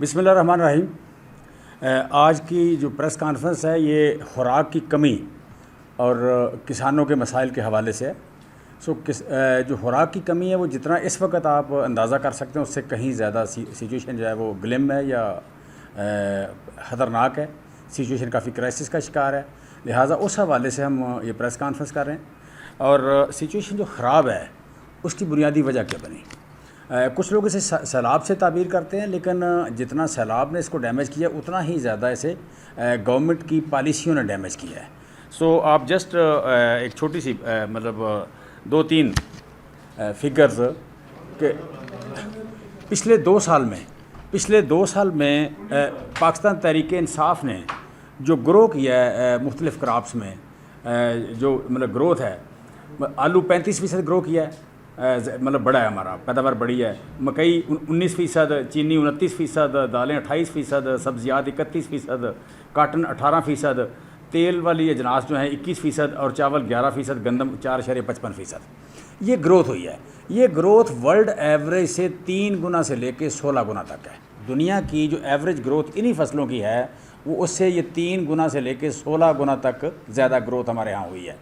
बिस्मिल्लाहिर्रहमानिर्रहीम। आज की जो प्रेस कॉन्फ्रेंस है ये खुराक की कमी और किसानों के मसाइल के हवाले से है। जो खुराक की कमी है वो जितना इस वक्त आप अंदाज़ा कर सकते हैं उससे कहीं ज़्यादा सिचुएशन जो है वो ग्लिम है या ख़तरनाक है। सिचुएशन काफ़ी क्राइसिस का शिकार है, लिहाजा उस हवाले से हम ये प्रेस कॉन्फ्रेंस कर रहे हैं। और सिचुएशन जो ख़राब है उसकी बुनियादी वजह क्या बनी। कुछ लोग इसे सैलाब से ताबीर करते हैं, लेकिन जितना सैलाब ने इसको डैमेज किया उतना ही ज़्यादा इसे गवर्नमेंट की पॉलिसियों ने डैमेज किया है। सो आप जस्ट एक छोटी सी मतलब 2-3 फिगर्स के पिछले 2 साल में पाकिस्तान तहरीक इंसाफ ने जो ग्रो किया है मुख्तलिफ़ क्रॉप्स में, जो मतलब ग्रोथ है, आलू 35% ग्रो किया है, मतलब बड़ा है, हमारा पैदावार बड़ी है। मकई 19%, चीनी 29%, दालें 28%, सब्जियात 31%, काटन 18%, तेल वाली अजनास जो हैं 21% और चावल 11%, गंदम 4.55%। ये ग्रोथ हुई है। ये ग्रोथ वर्ल्ड एवरेज से 3 गुना से लेके 16 गुना तक है। दुनिया की जो एवरेज ग्रोथ इन्हीं फसलों की है वो उससे ये 3 गुना से लेके 16 गुना तक ज़्यादा ग्रोथ हमारे यहाँ हुई है।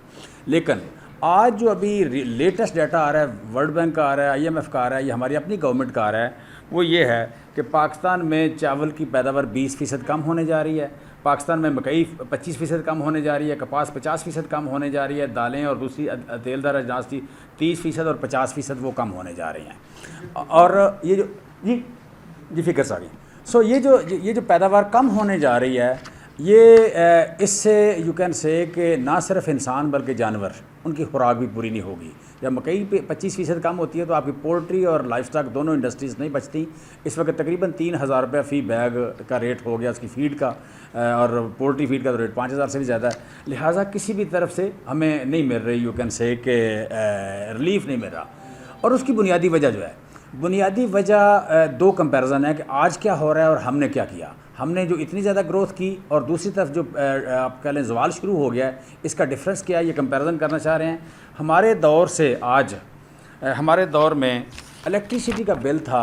लेकिन आज जो अभी लेटेस्ट डाटा आ रहा है, वर्ल्ड बैंक का आ रहा है, IMF का आ रहा है, या हमारी अपनी गवर्नमेंट का आ रहा है, वो ये है कि पाकिस्तान में चावल की पैदावार 20% कम होने जा रही है, पाकिस्तान में मकई 25% कम होने जा रही है, कपास 50% कम होने जा रही है, दालें और दूसरी तेलदार अजनास की 30% और 50% वो कम होने जा रही हैं। और ये जो जी फिक्र सारी सो ये जो पैदावार कम होने जा रही है, ये इससे यू कैन से कि ना सिर्फ इंसान बल्कि जानवर, उनकी खुराक भी पूरी नहीं होगी। जब मकई पे 25% कम होती है तो आपकी पोल्ट्री और लाइफ स्टॉक दोनों इंडस्ट्रीज़ नहीं बचती। इस वक्त तकरीबन 3,000 रुपये फ़ी बैग का रेट हो गया उसकी फ़ीड का, और पोल्ट्री फ़ीड का तो रेट 5,000 से भी ज़्यादा है। लिहाजा किसी भी तरफ से हमें नहीं मिल रही, यू कैन से कि रिलीफ नहीं मिल रहा। और उसकी बुनियादी वजह जो है, बुनियादी वजह 2 कंपैरिजन है कि आज क्या हो रहा है और हमने क्या किया। हमने जो इतनी ज़्यादा ग्रोथ की और दूसरी तरफ जो आप कह लें जवाल शुरू हो गया है, इसका डिफरेंस क्या है, ये कंपैरिजन करना चाह रहे हैं। हमारे दौर से आज हमारे दौर में इलेक्ट्रिसिटी का बिल था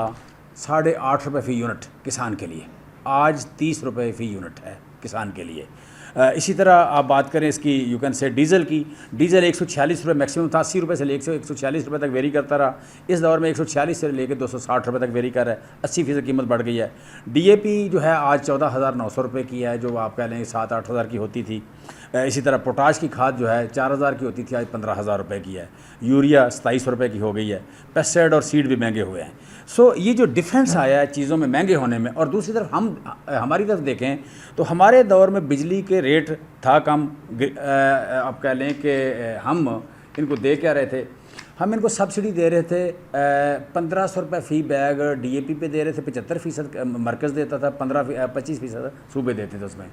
8.5 रुपये फ़ी यूनिट किसान के लिए, आज 30 रुपये फ़ी यूनिट है किसान के लिए। इसी तरह आप बात करें इसकी यू कैन से डीज़ल की, डीज़ल 146 रुपये मैक्सिमम था, 80 रुपये से लेकर 146 रुपये तक वेरी करता रहा। इस दौर में 146 से लेकर 260 रुपये तक वेरी कर रहा है, 80% कीमत बढ़ गई है। DAP जो है आज 14,900 रुपये की है, जो आप कह लें 7-8 हज़ार की होती थी। इसी तरह पोटाश की खाद जो है 4,000 की होती थी, आज 15,000 रुपये की है। यूरिया 27 रुपये की हो गई है। पेस्टिसाइड और सीड भी महंगे हुए हैं। सो ये जो डिफरेंस आया है चीज़ों में महंगे होने में, और दूसरी तरफ हमारी तरफ देखें तो हमारे दौर में बिजली के रेट था कम। आप कह लें कि हम इनको दे क्या रहे थे, हम इनको सब्सिडी दे रहे थे 1,500 रुपये फ़ी बैग DAP पे दे रहे थे, 75% मरकज़ देता था, 25% सूबे देते थे उसमें।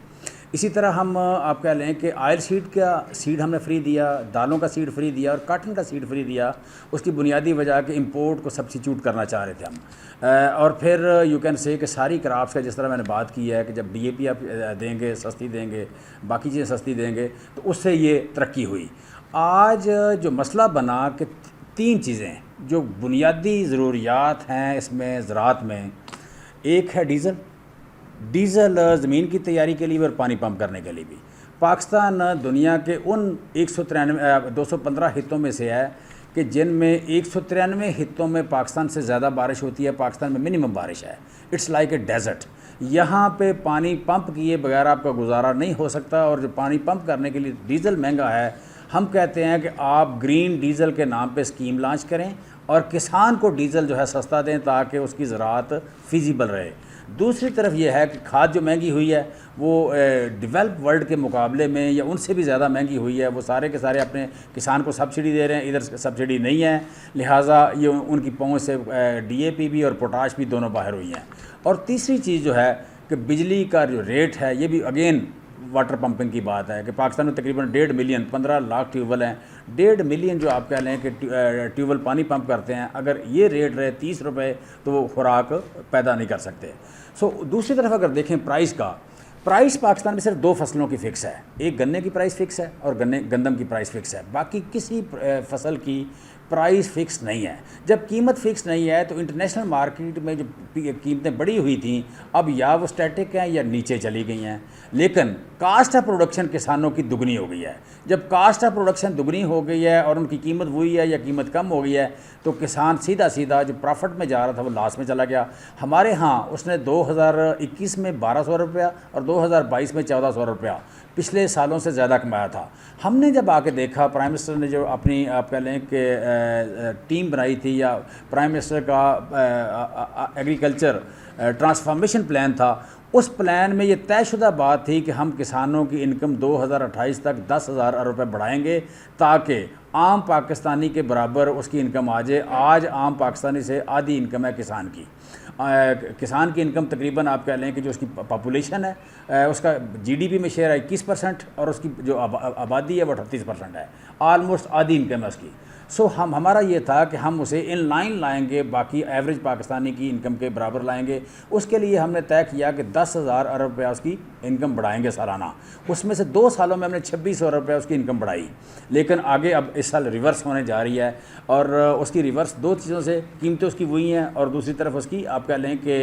इसी तरह हम आप कह लें कि ऑयल सीड का सीड हमने फ्री दिया, दालों का सीड फ्री दिया और काटन का सीड फ्री दिया। उसकी बुनियादी वजह कि इंपोर्ट को सब्सिट्यूट करना चाह रहे थे हम। और फिर यू कैन से कि सारी क्रॉप्स का, जिस तरह मैंने बात की है कि जब DAP आप देंगे सस्ती देंगे, बाकी चीज़ें सस्ती देंगे, तो उससे ये तरक्की हुई। आज जो मसला बना कि 3 चीज़ें जो बुनियादी ज़रूरियात हैं इसमें ज़राअत में, एक है डीज़ल ज़मीन की तैयारी के लिए और पानी पंप करने के लिए भी। पाकिस्तान दुनिया के उन 215 हिस्सों में से है कि जिनमें 193 हिस्सों में पाकिस्तान से ज़्यादा बारिश होती है, पाकिस्तान में मिनिमम बारिश है। It's like a desert. यहाँ पे पानी पंप किए बगैर आपका गुजारा नहीं हो सकता, और जो पानी पंप करने के लिए डीज़ल महंगा है, हम कहते हैं कि आप ग्रीन डीज़ल के नाम पे स्कीम लॉन्च करें और किसान को डीज़ल जो है सस्ता दें ताकि उसकी ज़राअत फिजिबल रहे। दूसरी तरफ ये है कि खाद जो महंगी हुई है वो डेवलप वर्ल्ड के मुकाबले में या उनसे भी ज़्यादा महंगी हुई है। वो सारे के सारे अपने किसान को सब्सिडी दे रहे हैं, इधर सब्सिडी नहीं है, लिहाजा ये उनकी पहुंच से DAP भी और पोटाश भी दोनों बाहर हुई हैं। और तीसरी चीज़ जो है कि बिजली का जो रेट है, ये भी अगेन वाटर पंपिंग की बात है कि पाकिस्तान में तकरीबन 1.5 मिलियन 15 लाख ट्यूबवेल हैं। 1.5 मिलियन जो आप कह लें कि ट्यूबवेल पानी पंप करते हैं, अगर ये रेट रहे 30 रुपये तो वो खुराक पैदा नहीं कर सकते। सो दूसरी तरफ अगर देखें प्राइस पाकिस्तान में सिर्फ 2 फसलों की फ़िक्स है, एक गन्ने की प्राइस फ़िक्स है और गंदम की प्राइस फ़िक्स है। बाकी किसी फसल की प्राइस फिक्स नहीं है। जब कीमत फिक्स नहीं है तो इंटरनेशनल मार्केट में जो कीमतें बढ़ी हुई थी अब या वो स्टैटिक हैं या नीचे चली गई हैं, लेकिन कास्ट ऑफ प्रोडक्शन किसानों की दुगनी हो गई है। जब कास्ट ऑफ प्रोडक्शन दुगनी हो गई है और उनकी कीमत वही है या कीमत कम हो गई है तो किसान सीधा सीधा जो प्रॉफिट में जा रहा था वो लॉस में चला गया। हमारे यहाँ उसने 2021 में 1200 रुपया और 2022 में 1400 रुपया पिछले सालों से ज़्यादा कमाया था। हमने जब आके देखा, प्राइम मिनिस्टर ने जो अपनी आप कह लें कि टीम बनाई थी या प्राइम मिनिस्टर का एग्रीकल्चर ट्रांसफॉर्मेशन प्लान था, उस प्लान में ये तयशुदा बात थी कि हम किसानों की इनकम 2028 तक 10,000 अरब रुपये बढ़ाएंगे ताकि आम पाकिस्तानी के बराबर उसकी इनकम आ जाए। आज आम पाकिस्तानी से आधी इनकम है किसान की। किसान की इनकम तकरीबन आप कह लें कि जो उसकी पॉपुलेशन है उसका जीडीपी में शेयर है 21% और उसकी जो आबादी है वो 38% है। ऑलमोस्ट आधी इनकम है उसकी। सो हमारा ये था कि हम उसे इन लाइन लाएंगे, बाकी एवरेज पाकिस्तानी की इनकम के बराबर लाएंगे। उसके लिए हमने तय किया कि 10,000 अरब रुपया उसकी इनकम बढ़ाएंगे सालाना। उसमें से 2 सालों में हमने 2600 अरब रुपया उसकी इनकम बढ़ाई, लेकिन आगे अब इस साल रिवर्स होने जा रही है। और उसकी रिवर्स 2 चीज़ों से, कीमतें उसकी वही हैं और दूसरी तरफ उसकी आप कह लें कि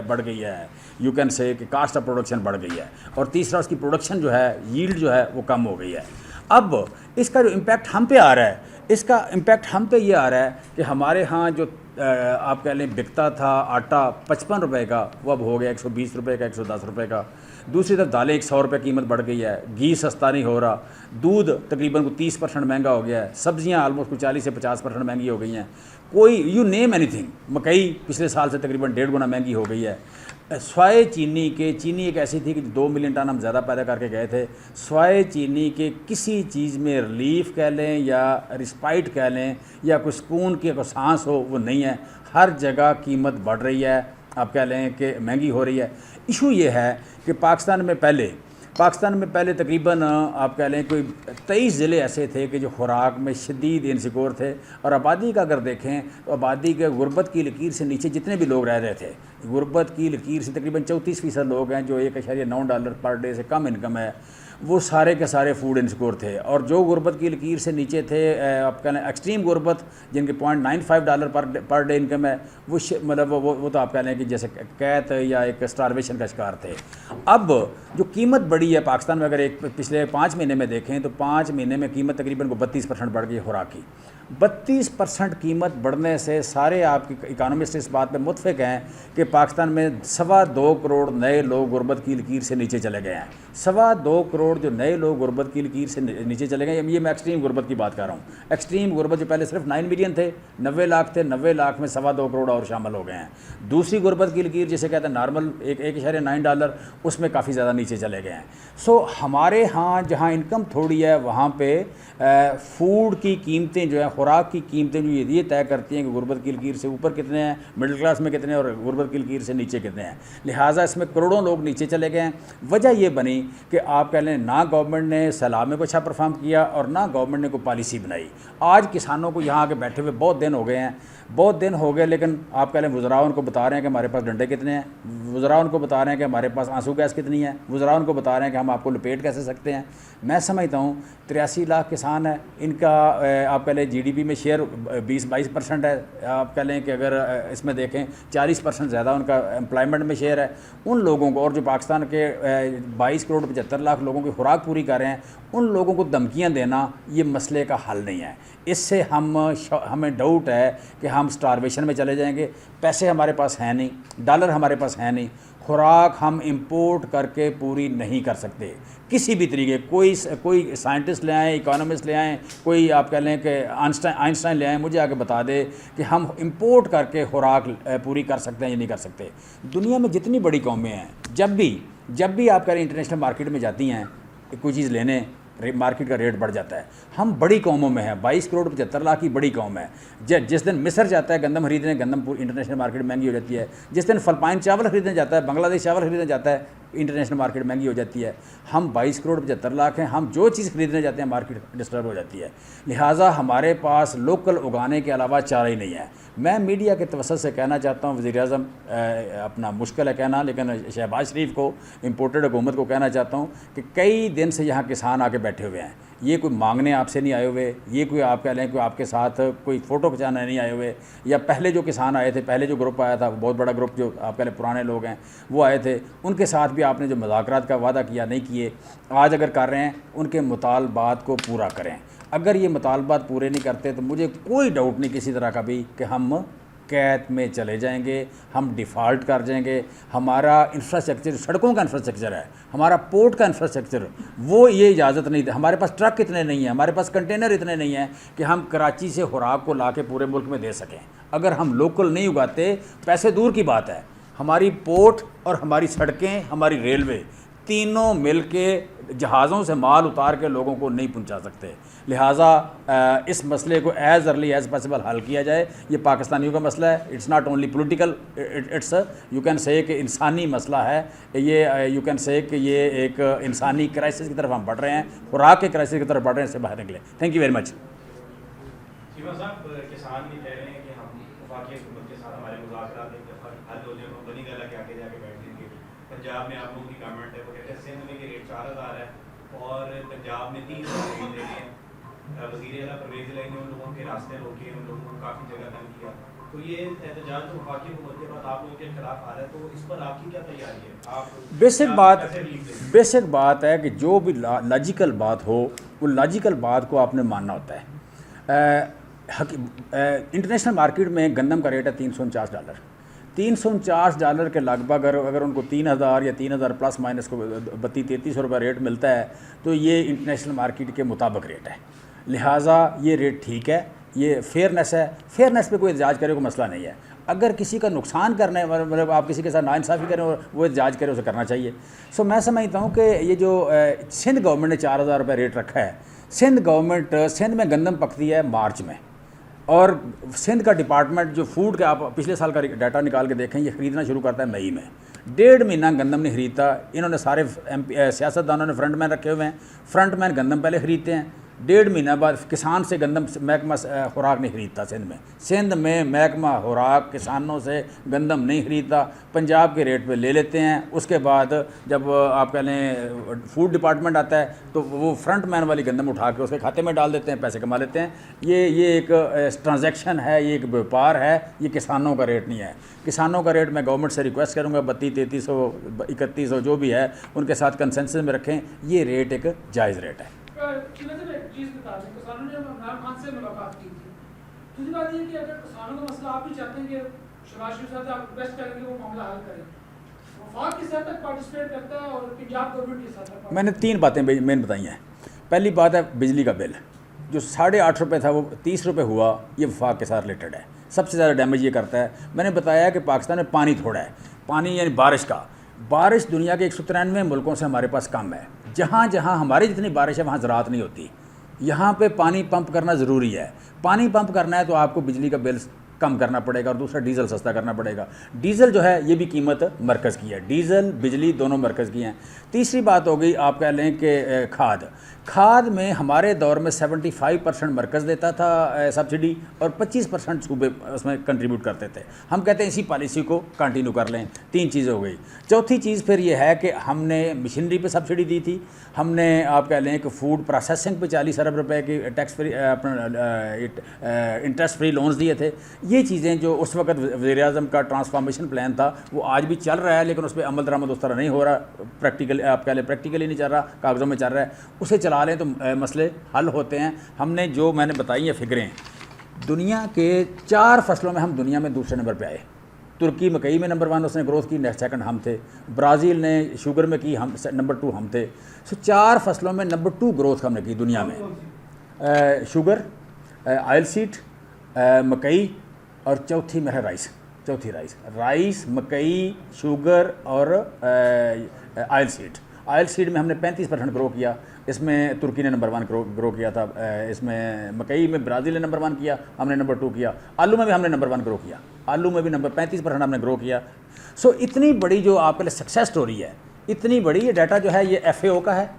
बढ़ गई है, यू कैन से कि कास्ट ऑफ प्रोडक्शन बढ़ गई है, और तीसरा उसकी प्रोडक्शन जो है, यील्ड जो है वो कम हो गई है। अब इसका जो इम्पैक्ट हम पे आ रहा है, इसका इम्पैक्ट हम पे ये आ रहा है कि हमारे यहाँ जो आप कह लें बिकता था आटा 55 रुपये का, वो अब हो गया 120 रुपये का, 110 रुपये का। दूसरी तरफ दालें 100 रुपये कीमत बढ़ गई है, घी सस्ता नहीं हो रहा, दूध तकरीबन को 30% महंगा हो गया है, सब्जियां ऑलमोस्ट 40 से 50% महंगी हो गई हैं। कोई यू नेम एनीथिंग, मकई पिछले साल से तकरीबन 1.5 गुना महंगी हो गई है। स्वाय चीनी एक ऐसी थी कि 2 मिलियन टन हम ज़्यादा पैदा करके गए थे। स्वाय चीनी के किसी चीज़ में रिलीफ कह लें या रिस्पाइट कह लें या कोई सुकून की कोई सांस हो, वो नहीं है। हर जगह कीमत बढ़ रही है, आप कह लें कि महंगी हो रही है। इशू ये है कि पाकिस्तान में पहले तकरीबन आप कह लें कोई 23 ज़िले ऐसे थे कि जो खुराक में शदीद इनसिक्योर थे। और आबादी का अगर देखें तो आबादी के गुर्बत की लकीर से नीचे जितने भी लोग रह रहे थे, गुर्बत की लकीर से तकरीबन 34% लोग हैं जो $1.9 पर डे से कम इनकम है, वो सारे के सारे फूड इनसिक्योर थे। और जो गुर्बत की लकीर से नीचे थे, आप कह लें एक्सट्रीम गुर्बत, जिनके $0.95 पर डे इनकम है, वो मतलब वो तो आप कह लें कि जैसे कैद या एक स्टारवेशन का शिकार थे। अब जो कीमत बढ़ी है पाकिस्तान में, अगर एक पिछले 5 महीने में देखें तो 5 महीने में कीमत तकरीबन को 32% बढ़ गई है खुराक की। 32% कीमत बढ़ने से सारे आपके इकानमिस्ट इस बात पे मुत्फिक हैं कि पाकिस्तान में 2.25 करोड़ नए लोग गुर्बत की लकीर से नीचे चले गए हैं। 2.25 करोड़ जो नए लोग गुर्बत की लकीर से नीचे चले गए। ये मैं एक्सट्रीम गुर्बत की बात कर रहा हूँ। एक्सट्रीम गुर्बत जो पहले सिर्फ 9 मिलियन थे, 90 लाख थे, 90 लाख में 2.25 करोड़ और शामिल हो गए हैं। दूसरी गुर्बत की लकीर जिसे कहते हैं नॉर्मल $1.9, उसमें काफ़ी ज़्यादा नीचे चले गए हैं। सो हमारे यहाँ जहाँ इनकम थोड़ी है वहाँ पर फूड की कीमतें जो है, खुराक की कीमतें जो ये तय करती हैं कि गुर्बत की लकीर से ऊपर कितने हैं, मिडिल क्लास में कितने हैं और गुर्बत की लकीर से नीचे कितने हैं। लिहाजा इसमें करोड़ों लोग नीचे चले गए हैं। वजह ये बनी कि आप कह लें ना गवर्नमेंट ने सैलाब में को अच्छा परफॉर्म किया और ना गवर्नमेंट ने कोई पॉलिसी बनाई। आज किसानों को यहाँ आके बैठे हुए बहुत दिन हो गए, लेकिन आप कह लें वज़रा उनको बता रहे हैं कि हमारे पास डंडे कितने हैं, वज़रा उनको बता रहे हैं कि हमारे पास आंसू गैस कितनी है, वज़रा उनको बता रहे हैं कि हम आपको लपेट कैसे सकते हैं। मैं समझता हूँ 83 लाख किसान है, इनका आप कह लें जीडीपी में शेयर 20-22% है। आप कह लें कि अगर इसमें देखें 40% ज़्यादा उनका एम्प्लॉयमेंट में शेयर है। उन लोगों को, और जो पाकिस्तान के 22 करोड़ 75 लाख लोगों की खुराक पूरी कर रहे हैं, उन लोगों को धमकियाँ देना ये मसले का हल नहीं है। इससे हमें डाउट है कि हम स्टारवेशन में चले जाएंगे। पैसे हमारे पास हैं नहीं, डॉलर हमारे पास है नहीं, खुराक हम इंपोर्ट करके पूरी नहीं कर सकते किसी भी तरीके। कोई साइंटिस्ट ले आएँ, इकोनॉमिस्ट ले आएँ, कोई आप कह लें कि आइंस्टाइन ले आएँ, मुझे आके बता दे कि हम इंपोर्ट करके खुराक पूरी कर सकते हैं या नहीं कर सकते। दुनिया में जितनी बड़ी कौमें हैं, जब भी आप कह रहे इंटरनेशनल मार्केट में जाती हैं कोई चीज़ लेने, मार्केट का रेट बढ़ जाता है। हम बड़ी कौमों में हैं, 22 करोड़ 75 लाख की बड़ी कौम है। जिस दिन मिस्र जाता है गंदम खरीदने, गंदम पूरी इंटरनेशनल मार्केट महंगी हो जाती है। जिस दिन फिलिपाइन चावल खरीदने जाता है, बांग्लादेश चावल खरीदने जाता है, इंटरनेशनल मार्केट महंगी हो जाती है। हम 22 करोड़ 75 लाख हैं, हम जो चीज़ खरीदने जाते हैं मार्केट डिस्टर्ब हो जाती है। लिहाजा हमारे पास लोकल उगाने के अलावा चारा ही नहीं है। मैं मीडिया के तवज्जुह से कहना चाहता हूँ, वज़ीर-ए-आज़म अपना मुश्किल है कहना, लेकिन शहबाज शरीफ को, इम्पोर्टेड हुकूमत को कहना चाहता हूँ कि कई दिन से यहाँ किसान आके बैठे हुए हैं। ये कोई मांगने आपसे नहीं आए हुए, ये कोई आप कह लें कोई आपके साथ कोई फ़ोटो खिंचाने नहीं आए हुए, या पहले जो किसान आए थे, पहले जो ग्रुप आया था, बहुत बड़ा ग्रुप जो आप कह लें पुराने लोग हैं वो आए थे, उनके साथ भी आपने जो मुज़ाकरात का वादा किया नहीं किए, आज अगर कर रहे हैं उनके मुतालबात को पूरा करें। अगर ये मुतालबात पूरे नहीं करते तो मुझे कोई डाउट नहीं किसी तरह का भी कि हम कैद में चले जाएंगे, हम डिफ़ॉल्ट कर जाएंगे। हमारा इंफ्रास्ट्रक्चर, सड़कों का इंफ्रास्ट्रक्चर है, हमारा पोर्ट का इंफ्रास्ट्रक्चर, वो ये इजाज़त नहीं दे। हमारे पास ट्रक इतने नहीं हैं, हमारे पास कंटेनर इतने नहीं हैं कि हम कराची से खुराक को ला के पूरे मुल्क में दे सकें। अगर हम लोकल नहीं उगाते, पैसे दूर की बात है, हमारी पोर्ट और हमारी सड़कें, हमारी रेलवे, तीनों मिल के जहाज़ों से माल उतार के लोगों को नहीं पहुंचा सकते। लिहाजा इस मसले को एज़ अर्ली एज़ पॉसिबल हल किया जाए। ये पाकिस्तानियों का मसला है, it's not only political, it's you can say कि इंसानी मसला है ये, यू कैन से कि ये एक इंसानी क्राइसिस की तरफ हम बढ़ रहे हैं, खुराक के क्राइसिस की तरफ बढ़ रहे हैं, इससे बाहर निकले। Thank you very much. Shiva साहब, किसान भी कह रहे हैं कि हम वफाकी हुकूमत के साथ हमारे मुज़ाकरात एक दफ़ा हल हो जाए, बनी गला के आगे जाके बैठ जाएंगे। पंजाब में आप लोगों की गवर्नमेंट है, वो कहते हैं सिंध में कि रेट 4000 है और पंजाब में 3000 रेट दे रहे हैं। वज़ीर आला परवेज़ इलाही ने उन लोगों के रास्ते रोके, उन लोगों को काफ़ी जगह तंग किया। तो ये एहतजाज तो वफाकी हुकूमत के बाद आप लोगों के खिलाफ आ रहा है, तो इस पर आपकी क्या तैयारी है? आप बेसिक बात है कि जो भी लॉजिकल बात हो, वो लॉजिकल बात को आपने मानना होता है। इंटरनेशनल मार्केट में गंदम का रेट है $349। $349 के लगभग अगर उनको 3000 या 3000 प्लस माइनस को 32-33 रुपये रेट मिलता है तो ये इंटरनेशनल मार्केट के मुताबिक रेट है। लिहाजा ये रेट ठीक है, ये फेयरनेस है, फेयरनेस पे कोई एहतजाज करे कोई मसला नहीं है। अगर किसी का नुकसान करना है, मतलब आप किसी के साथ नाइंसाफ़ी करें और वो एहतजाज करे, उसे करना चाहिए। सो मैं समझता हूँ कि ये जो सिंध गवर्नमेंट ने 4000 रुपये रेट रखा है, सिंध में गंदम पकती है मार्च में, और सिंध का डिपार्टमेंट जो फूड का, आप पिछले साल का डाटा निकाल के देखें, ये ख़रीदना शुरू करता है मई में। 1.5 महीना गंदम नहीं ख़रीदता। इन्होंने सारे सियासतदानों ने फ्रंटमैन रखे हुए हैं, फ्रंटमैन गंदम पहले ख़रीदते हैं, 1.5 महीना बाद किसान से गंदम महकमा खुराक नहीं ख़रीदता। सिंध में महकमा खुराक किसानों से गंदम नहीं ख़रीदता, पंजाब के रेट पे ले लेते हैं। उसके बाद जब आप कह लें फूड डिपार्टमेंट आता है तो वो फ्रंट मैन वाली गंदम उठा के उसके खाते में डाल देते हैं, पैसे कमा लेते हैं। ये एक ट्रांजैक्शन है, ये एक व्यापार है, ये किसानों का रेट नहीं है। किसानों का रेट मैं गवर्नमेंट से रिक्वेस्ट करूँगा 3200, 3300 जो भी है उनके साथ कंसेंसस में रखें। ये रेट एक जायज़ रेट है। चीज़ बता दें, किसानों ने इमरान खान से मुलाकात की थी। दूसरी बात ये कि अगर किसानों का मसला आप भी चाहते हैं कि शहबाज शरीफ साहब आप रिक्वेस्ट करेंगे वो मामला हल करें, वफाक किस हद तक पार्टिसिपेट करता है और पंजाब गवर्नमेंट किस हद तक? मैंने 3 बातें मेन बताई हैं। पहली बात है बिजली का बिल जो 8.5 रुपये था वो 30 रुपये हुआ, ये वफाक के साथ रिलेटेड है। सबसे ज़्यादा डैमेज ये करता है। मैंने बताया कि पाकिस्तान में पानी थोड़ा है, पानी यानी बारिश दुनिया के 193 मुल्कों से हमारे पास कम है। जहाँ जहाँ हमारी जितनी बारिश है वहाँ ज़राअत नहीं होती। यहाँ पे पानी पंप करना ज़रूरी है। पानी पंप करना है तो आपको बिजली का बिल कम करना पड़ेगा और दूसरा डीज़ल सस्ता करना पड़ेगा। डीज़ल जो है ये भी कीमत मरकज़ की है, डीज़ल बिजली दोनों मरकज़ की हैं। तीसरी बात हो गई आप कह लें कि खाद में हमारे दौर में 75% मरकज़ देता था सब्सिडी और 25% सूबे उसमें कंट्रीब्यूट करते थे। हम कहते हैं इसी पॉलिसी को कंटिन्यू कर लें। 3 चीज़ें हो गई। चौथी चीज़ फिर ये है कि हमने मशीनरी पे सब्सिडी दी थी, हमने आप कह लें कि फूड प्रोसेसिंग पे 40 अरब रुपए की टैक्स फ्री अपना इंटरेस्ट फ्री लोन्स दिए थे। ये चीज़ें जो उस वक्त वज़ीर-ए-आज़म का ट्रांसफॉर्मेशन प्लान था वो आज भी चल रहा है, लेकिन उस पर अमल दरामद उस तरह नहीं हो रहा। प्रैक्टिकली नहीं चल रहा, कागज़ों में चल रहा है। उसे चला लें तो मसले हल होते हैं। हमने जो मैंने बताई हैं फिगरें, दुनिया के 4 फसलों में हम दुनिया में दूसरे नंबर पे आए। तुर्की मकई में नंबर 1 उसने ग्रोथ की, नेक्स्ट सेकंड हम थे। ब्राज़ील ने शुगर में की, हम नंबर 2 हम थे। सो 4 फसलों में नंबर 2 ग्रोथ हमने की दुनिया में। शुगर, ऑयल सीड, मकई और चौथी में है राइस। राइस, मकई, शुगर और ऑयल सीड में हमने 35% ग्रो किया। इसमें तुर्की ने नंबर 1 ग्रो किया था। इसमें मकई में ब्राज़ील ने नंबर 1 किया, हमने नंबर 2 किया। आलू में भी हमने नंबर 1 ग्रो किया, आलू में भी नंबर 35% हमने ग्रो किया। सो इतनी बड़ी जो आपके लिए सक्सेस स्टोरी है, इतनी बड़ी, ये डाटा जो है ये FAO का है,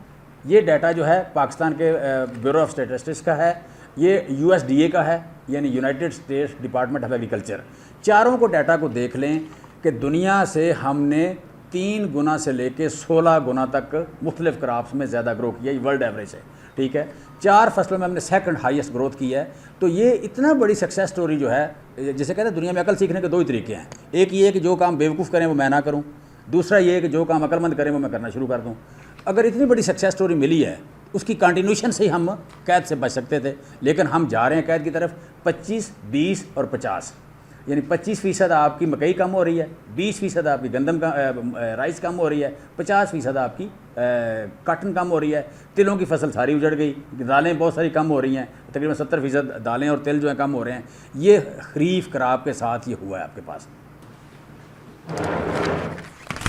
ये डाटा जो है पाकिस्तान के ब्यूरो ऑफ स्टैटिस्टिक्स का है, ये USDA का है यानी United states department of agriculture. चारों को डाटा को देख लें कि दुनिया से हमने 3 गुना से लेके 16 गुना तक मुख्तलिफ क्रॉप्स में ज़्यादा ग्रो किया। ये वर्ल्ड एवरेज है। ठीक है। 4 फसलों में हमने सेकंड हाईएस्ट ग्रोथ की है। तो ये इतना बड़ी सक्सेस स्टोरी जो है, जैसे कहते हैं दुनिया में अकल सीखने के 2 ही तरीके हैं। एक ये है कि जो काम बेवकूफ़ करें वो मैं ना करूँ, दूसरा ये है कि जो काम अक्लमंद करें वो मैं करना शुरू कर दूँ। अगर इतनी बड़ी सक्सेस स्टोरी मिली है, उसकी कंटिन्यूशन से ही हम कैद से बच सकते थे, लेकिन हम जा रहे हैं कैद की तरफ। 25, 20 और 50, यानी 25% आपकी मकई कम हो रही है, 20% आपकी गंदम का राइस कम हो रही है, 50% आपकी कॉटन कम हो रही है, तिलों की फसल सारी उजड़ गई, दालें बहुत सारी कम हो रही हैं, तकरीबन 70% दालें और तिल जो हैं कम हो रहे हैं। ये खरीफ क्रॉप के साथ ये हुआ है आपके पास।